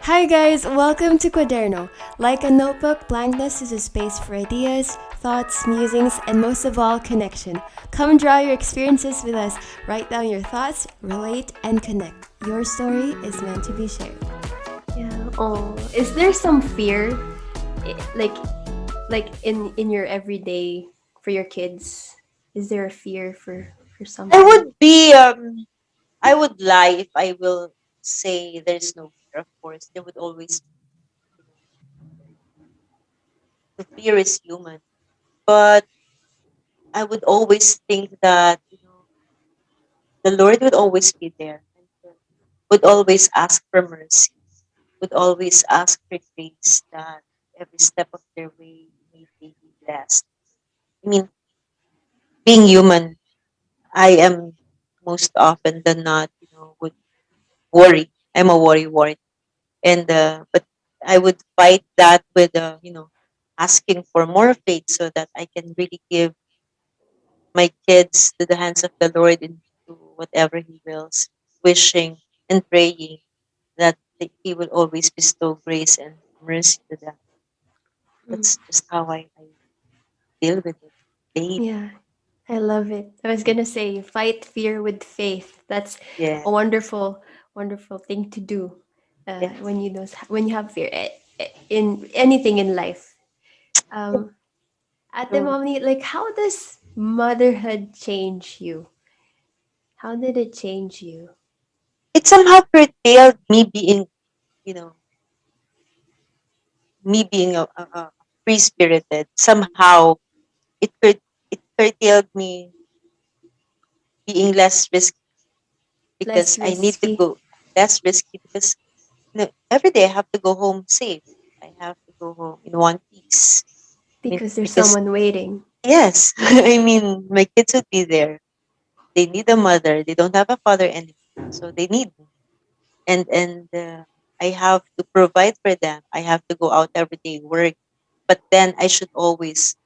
Hi guys, welcome to Quaderno. Like a notebook, blankness is a space for ideas, thoughts, musings, and most of all, connection. Come draw your experiences with us. Write down your thoughts, relate, and connect. Your story is meant to be shared. Yeah. Oh, is there some fear, like in your everyday for your kids? Is there a fear for I something? would be I would lie if I will say there's no fear. Of course, there would always be, the fear is human. But I would always think that the Lord would always be there and would always ask for mercy, would always ask for grace that every step of their way may they be blessed. I mean, being human, I am most often than not, would worry. I'm a worry, and but I would fight that with asking for more faith so that I can really give my kids to the hands of the Lord and do whatever He wills, wishing and praying that He will always bestow grace and mercy to them. Mm. That's just how I deal with it daily. Yeah, I love it. I was gonna say fight fear with faith. That's a Yes, wonderful thing to do yes. when you have fear in anything in life. Um, Ate So Momnie, like how does motherhood change you? How did it change you? it somehow curtailed me being, you know, a free spirited. Somehow it curtailed me being less risky Less because I need to risky go less risky because every day I have to go home safe. I have to go home in one piece. I mean, because there's because someone waiting. yes, I mean my kids would be there. They need a mother. They don't have a father anymore, so they need me. And I have to provide for them. I have to go out every day work, but then I should always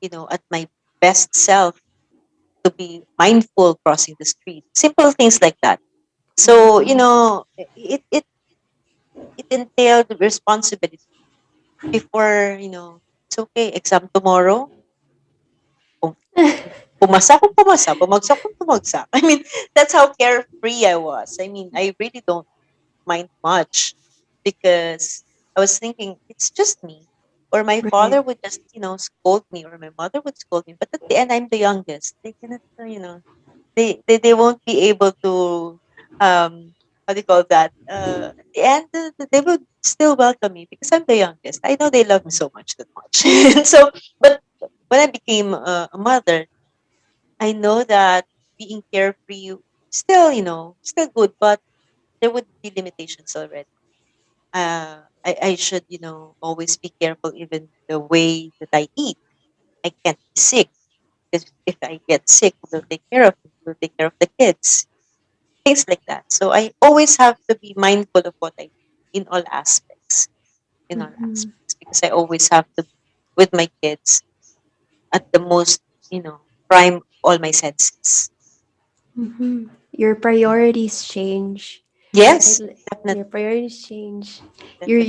be, at my best self to be mindful crossing the street. Simple things like that. So Mm. it entailed responsibility before, it's okay, exam tomorrow. Pum- Pumasa kung pumasa, bumagsak kung bumagsak. I mean, that's how carefree I was. I mean, I really don't mind much because I was thinking it's just me. Or my Right. father would just, scold me, or my mother would scold me. But at the end, I'm the youngest. They cannot, they won't be able to how do you call that at the end they would still welcome me because I'm the youngest. I know they love me so much that much. And so but when I became a mother, I know that being carefree still, still good, but there would be limitations already. I should, always be careful even the way that I eat. I can't be sick because if I get sick, we'll take care of me, we'll take care of the kids, things like that. So I always have to be mindful of what I do in all aspects, Hmm. because I always have to be with my kids at the most, prime all my senses. Hmm. Your priorities change, right? Yes, definitely, Your priorities change. definitely.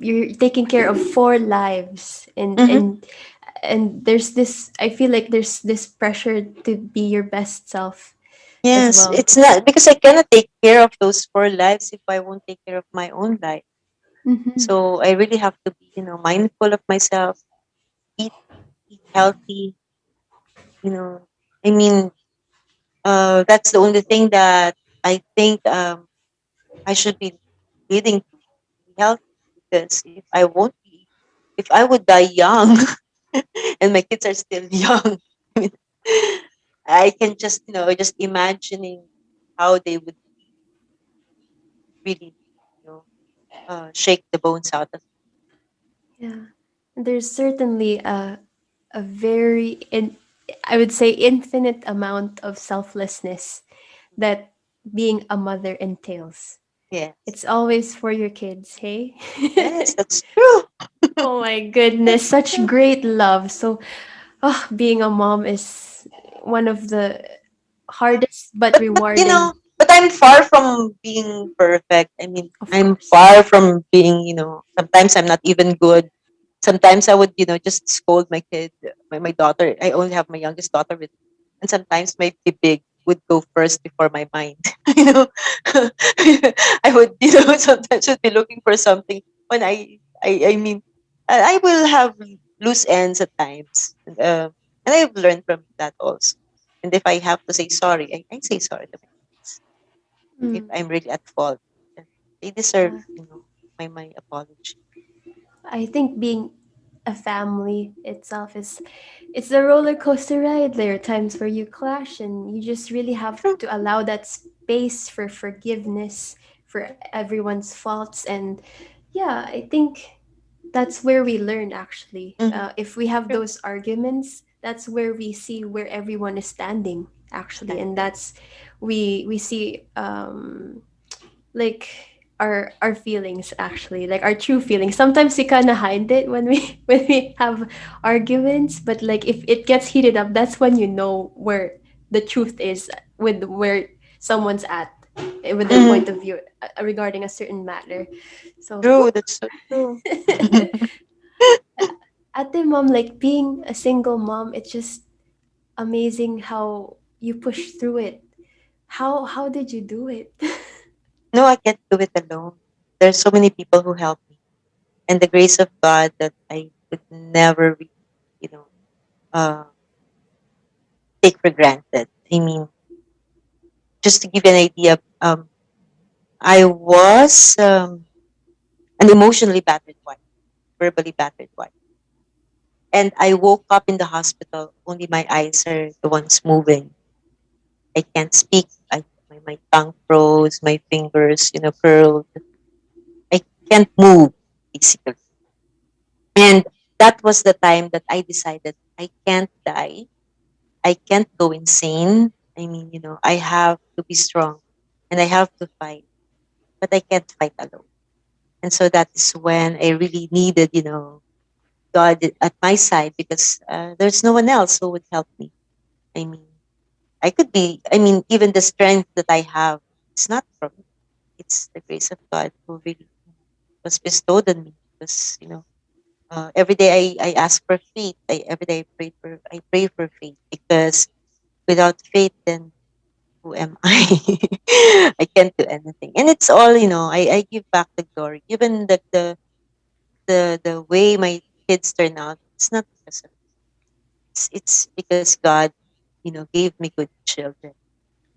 You're taking care of four lives, and Hmm. and there's this. I feel like there's this pressure to be your best self as Yes, well. it's not because I cannot take care of those four lives if I won't take care of my own life. Hmm. So I really have to be, mindful of myself, eat, eat healthy, you know. I mean, that's the only thing that I think I should be leading to be healthy because if I would die young and my kids are still young, I mean, I can just, just imagining how they would really, shake the bones out of. Yeah, there's certainly a very I would say infinite amount of selflessness that being a mother entails. Yes, It's always for your kids, hey? yes, that's true. Oh my goodness, That's such true. great love. So, oh, being a mom is one of the hardest but But rewarding. I'm far from being perfect. I mean, Of I'm course. far from being, sometimes I'm not even good. Sometimes I would, just scold my kid, my daughter. I only have my youngest daughter with me. And sometimes my big would go first before my mind. you know, I would, sometimes would be looking for something when I mean, I will have loose ends at times. And I've learned from that also. And if I have to say sorry, I say sorry to my kids. If Mm. I'm really at fault, then they deserve, Yeah. my apology. I think being a family itself is it's a roller coaster ride. There are times where you clash and you just really have True. to allow that space for forgiveness for everyone's faults. And yeah, I think that's where we learn actually. Mm-hmm. If we have True. those arguments, that's where we see where everyone is standing actually. And Standing. that's we see like our feelings actually, like our true feelings. Sometimes we kind of hide it when we when we have arguments, but like if it gets heated up, that's when you know where the truth is with where someone's at, with their Mm-hmm. point of view regarding a certain matter. So True. That's so true. Ate Mom, like being a single mom, it's just amazing how you push through it. How did you do it? No, I can't do it alone. There's so many people who help me, and the grace of God that I could never, you know, uh, take for granted. I mean, just to give you an idea, I was an emotionally battered wife, verbally battered wife, and I woke up in the hospital. Only my eyes are the ones moving. I can't speak. My tongue froze. My fingers, curled. I can't move, basically. And that was the time that I decided I can't die. I can't go insane. I mean, I have to be strong and I have to fight, but I can't fight alone. And so that is when I really needed, God at my side because there's no one else who would help me. I mean, I mean, even the strength that I have, it's not from me. It's the grace of God who really was bestowed on me because, every day I ask for faith. Every day I pray for faith because without faith, then who am I? I can't do anything. And it's all, I give back the glory. Even the way my kids turn out, it's not because of it's because God, gave me good children.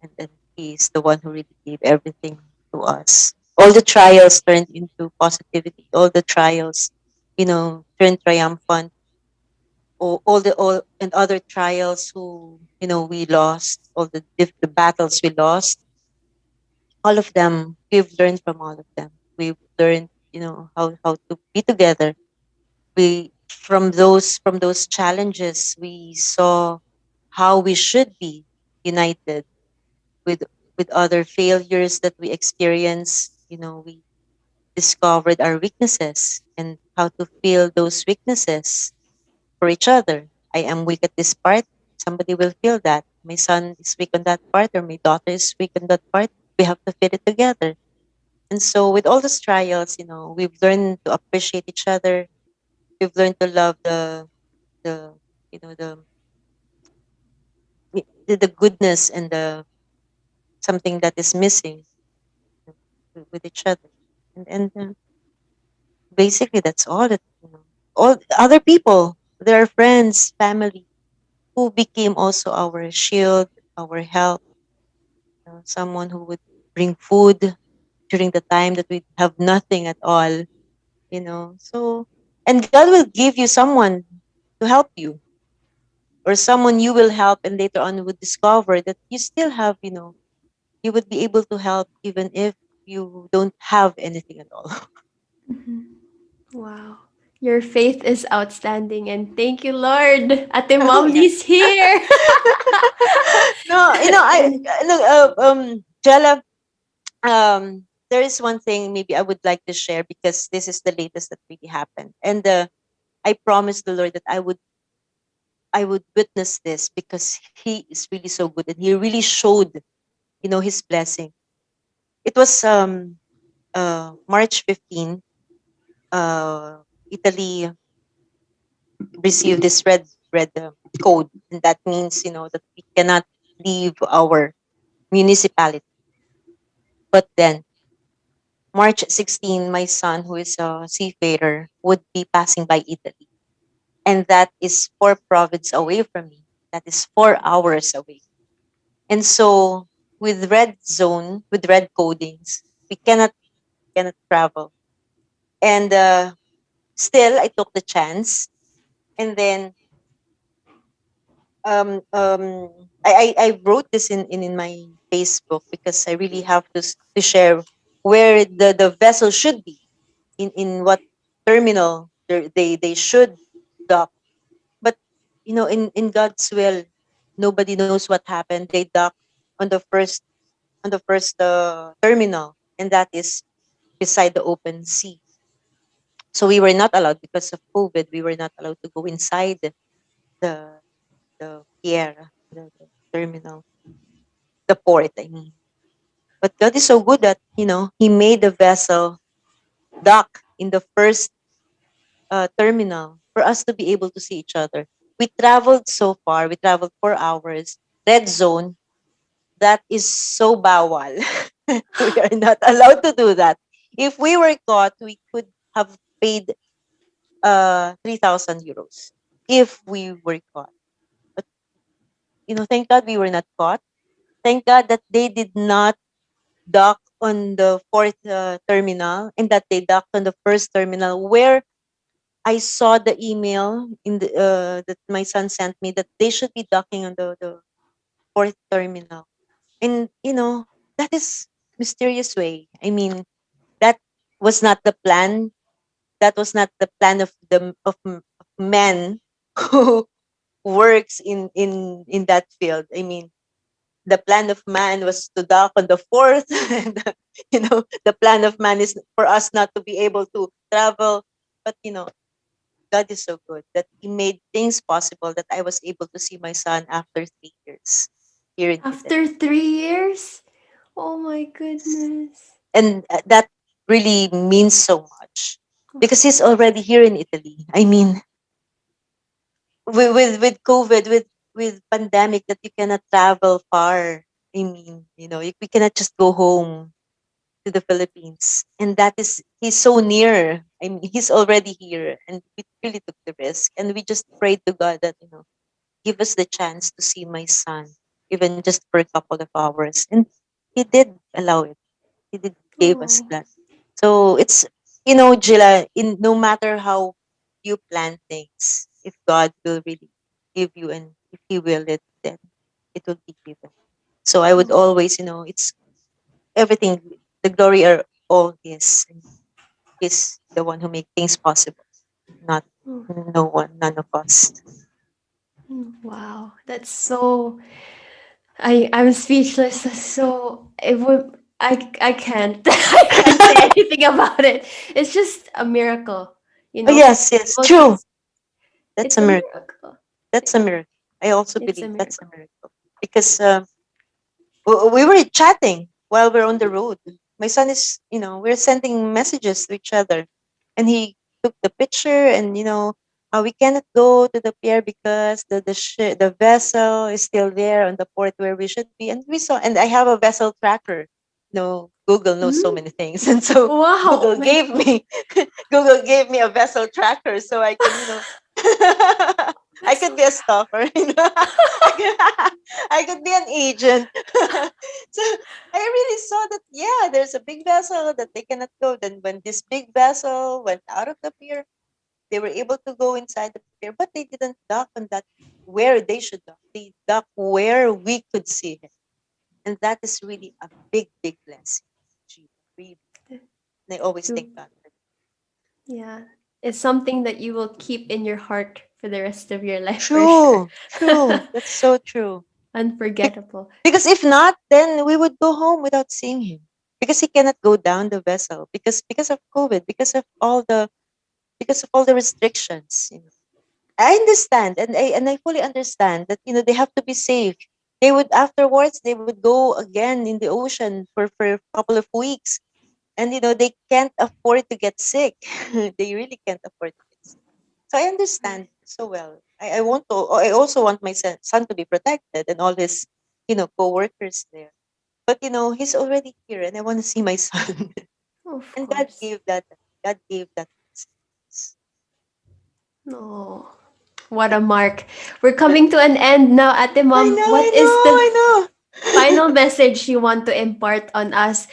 And then He's the one who really gave everything to us. All the trials turned into positivity. All the trials, turned triumphant. All and other trials who we lost, all the battles we lost, all of them, we've learned from all of them. We've learned, how to be together. We from those challenges, we saw how we should be united with other failures that we experience. We discovered our weaknesses and how to feel those weaknesses for each other. I am weak at this part. Somebody will feel that. My son is weak on that part, or my daughter is weak on that part. We have to fit it together. And so, with all those trials, we've learned to appreciate each other. We've learned to love the you know the goodness and the something that is missing with each other. And basically, that's all that all other people. There are friends, family who became also our shield, our help. Someone who would bring food during the time that we have nothing at all. So and God will give you someone to help you, or someone you will help, and later on would discover that you still have, you would be able to help even if you don't have anything at all. Mhm. Wow. Your faith is outstanding, and thank you, Lord. Ate Oh yeah. Momnie's here. No, And Jella, there is one thing maybe I would like to share because this is the latest that really happened, and I promised the Lord that I would witness this because He is really so good and He really showed, His blessing. it was March 15. Italy received this red code, and that means that we cannot leave our municipality. But then March 16, my son, who is a seafarer, would be passing by Italy, and that is 4 provinces away from me. That is 4 hours away. And so with red zone, with red codings, we cannot travel. And still, I took the chance, and then I wrote this in my Facebook because I really have to share where the vessel should be, in what terminal they should dock. But in God's will, nobody knows what happened. They dock on the first terminal, and that is beside the open sea. So we were not allowed because of COVID. We were not allowed to go inside the pier, the terminal, the port. I mean, but God is so good that He made the vessel dock in the first terminal for us to be able to see each other. We traveled so far. We traveled 4 hours. Red zone. That is so bawal. We are not allowed to do that. If we were caught, we could have paid 3,000 euros if we were caught. But thank God we were not caught. Thank God that they did not dock on the fourth terminal, and that they docked on the first terminal where I saw the email that my son sent me that they should be docking on the fourth terminal. And that is mysterious way. I mean, that was not the plan. That was not the plan of men who works in that field. I mean, the plan of man was to dock on the fourth. And the plan of man is for us not to be able to travel. But God is so good that He made things possible that I was able to see my son after 3 years here in Italy. After 3 years? Oh my goodness. And that really means so much because he's already here in Italy. I mean, with COVID, with pandemic, that you cannot travel far. I mean, we cannot just go home to the Philippines, and that is he's so near. I mean, he's already here, and we really took the risk, and we just prayed to God that give us the chance to see my son, even just for a couple of hours, and He did allow it. He did gave us Oh. that. So it's Jilla, in no matter how you plan things, if God will really give you, and if He will it, then it will be given. So I would Oh. always, it's everything. The glory are all His. And He's the one who make things possible, not Oh. no one, none of us. Wow. That's so I'm speechless. That's so it would I can't I can't say anything about it. It's just a miracle, Oh to yes, be yes, able to true. That's it's a a miracle. miracle. That's a miracle. I also It's a believe that's a miracle. miracle because we were chatting while we're on the road. My son is, we're sending messages to each other, and he took the picture, and we cannot go to the pier because the vessel is still there on the port where we should be, and we saw, and I have a vessel tracker. Google knows so Mm. many things, and so Wow. Google My gave me Google gave me a vessel tracker so I can, I could vessel be a trap. stalker. I could be an agent. So I really saw that, yeah, there's a big vessel that they cannot go. Then when this big vessel went out of the pier, they were able to go inside the pier, but they didn't dock on that where they should dock. They dock where we could see him. And that is really a big, big blessing. Gee, really. And I always thank To God for that. yeah. It's something that you will keep in your heart for the rest of your life for sure. True, true. That's so true. Bec- Unforgettable. Because if not, then we would go home without seeing him. Because he cannot go down the vessel because of COVID, because of all the restrictions. I understand, and I fully understand that they have to be safe. Afterwards they would go again in the ocean for a couple of weeks, and they can't afford to get sick. They really can't afford to get sick. So I understand so well. I also want my son to be protected and all his co-workers there. But he's already here, and I want to see my son. Of And course. God gave that experience. No. What a mark. We're coming to an end now, Ate I Mom. know, What I is the know, I final know. message you want to impart on us,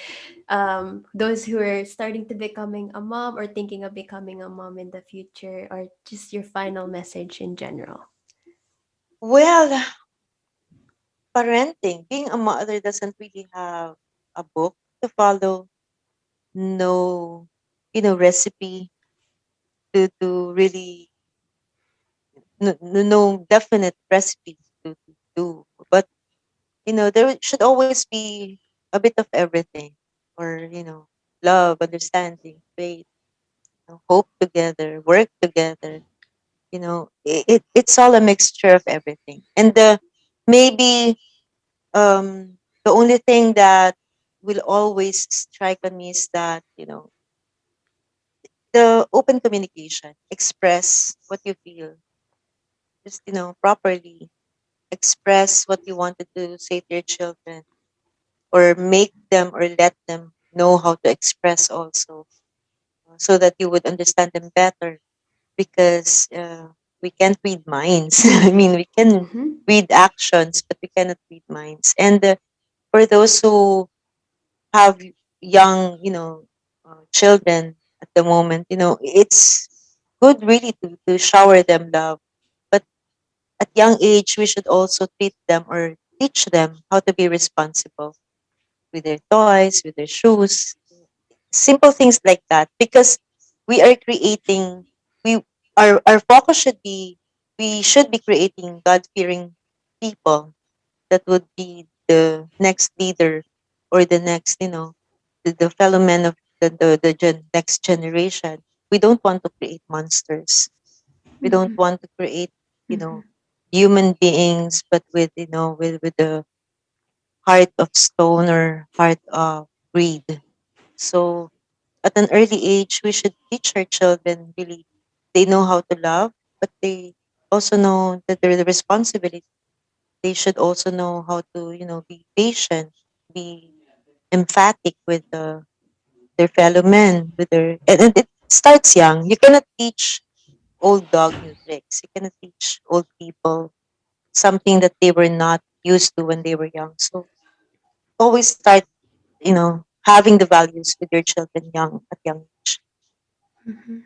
those who are starting to becoming a mom or thinking of becoming a mom in the future, or just your final message in general? Well, parenting, being a mother doesn't really have a book to follow, no, recipe to really, no definite recipe to do. But, there should always be a bit of everything, or, love, understanding, faith, hope together, work together. It's all a mixture of everything. And maybe the only thing that will always strike on me is that the open communication, express what you feel, just properly express what you wanted to say to your children, or make them or let them know how to express also, so that you would understand them better, because we can't read minds. I mean, we can Mm-hmm. read actions, but we cannot read minds. And for those who have young, children at the moment, it's good really to shower them love. But at young age, we should also treat them or teach them how to be responsible with their toys, with their shoes, simple things like that. Because we are creating, we our focus should be, we should be creating God fearing people that would be the next leader, or the next, the fellow men of next generation. We don't want to create monsters. We don't Mm-hmm. want to create, you Mm-hmm. know, human beings, but with, with the heart of stone or heart of greed. So at an early age, we should teach our children really. They know how to love, but they also know that there is a responsibility. They should also know how to, be patient, be emphatic with their fellow men, with and it starts young. You cannot teach old dog new tricks. You cannot teach old people something that they were not used to when they were young. So always start, having the values with your children at young age. Mm-hmm.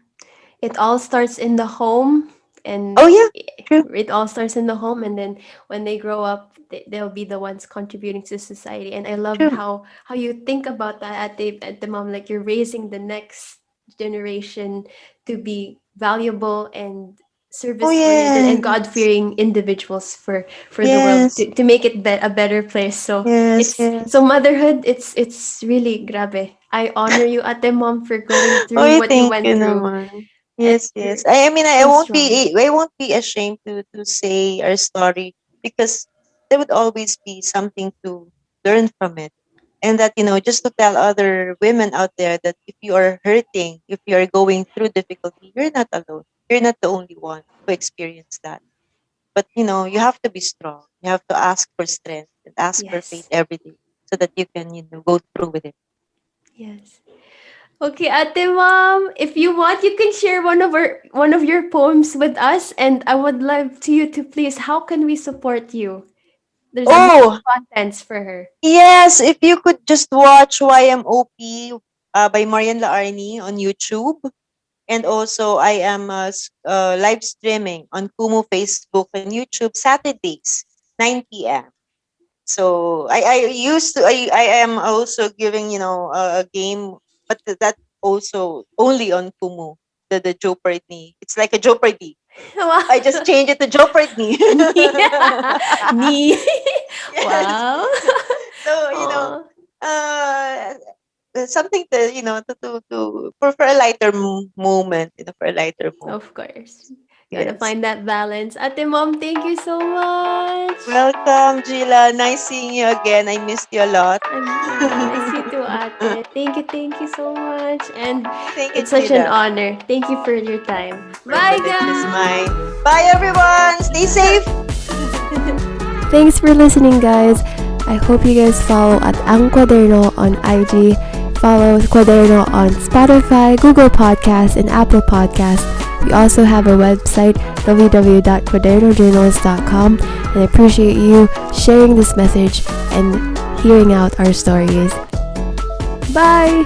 It all starts in the home, Oh and yeah, true. it all starts in the home, and then when they grow up, they'll be the ones contributing to society. And I love True. how you think about that at the mom, like you're raising the next generation to be valuable and Oh service oriented and yes. god-fearing individuals for the world, Yes. to make it a better place. So Yes. it's Yes. so motherhood, it's really grabe. I honor you, ate mom, for going Oh, through what you thank you went through. naman. And Yes, you're yes. I mean, so strong. I won't be ashamed to say our story, because there would always be something to learn from it. And that, just to tell other women out there that if you are hurting, if you are going through difficulty, you're not alone. You're not the only one who experienced that. But, you have to be strong. You have to ask for strength and ask for faith Yes. every day, so that you can, go through with it. Yes. Okay, ate mom, if you want, you can share one of your poems with us, and I would love to you to please. How can we support you? There's a lot of Oh, contents for her. yes, if you could just watch YMOP by Marian Laarni on YouTube. And also, I am live streaming on KUMU, Facebook, and YouTube Saturdays, 9 p.m. So I am also giving, a game, but that also only on KUMU, the Jeopardy. It's like a Jeopardy. Wow. I just changed it to Jeopardy. Yeah. Ni. Yes. Wow. So, Oh, uh, something to, for a lighter moment, for a lighter moment. of course. Gotta Yes. find that balance. Ate Mom, thank you so much. Welcome, Gila. Nice seeing you again. I missed you a lot. I miss you too, Ate. Thank you so much. And Thank you, it's such an Gila. honor. Thank you for your time. Bye, Privilege is mine. guys. Bye, everyone. Stay safe. Thanks for listening, guys. I hope you guys follow at Ang Cuaderno on IG. Follow Cuaderno on Spotify, Google Podcasts, and Apple Podcasts. We also have a website, www.cuadernojournals.com, and I appreciate you sharing this message and hearing out our stories. Bye!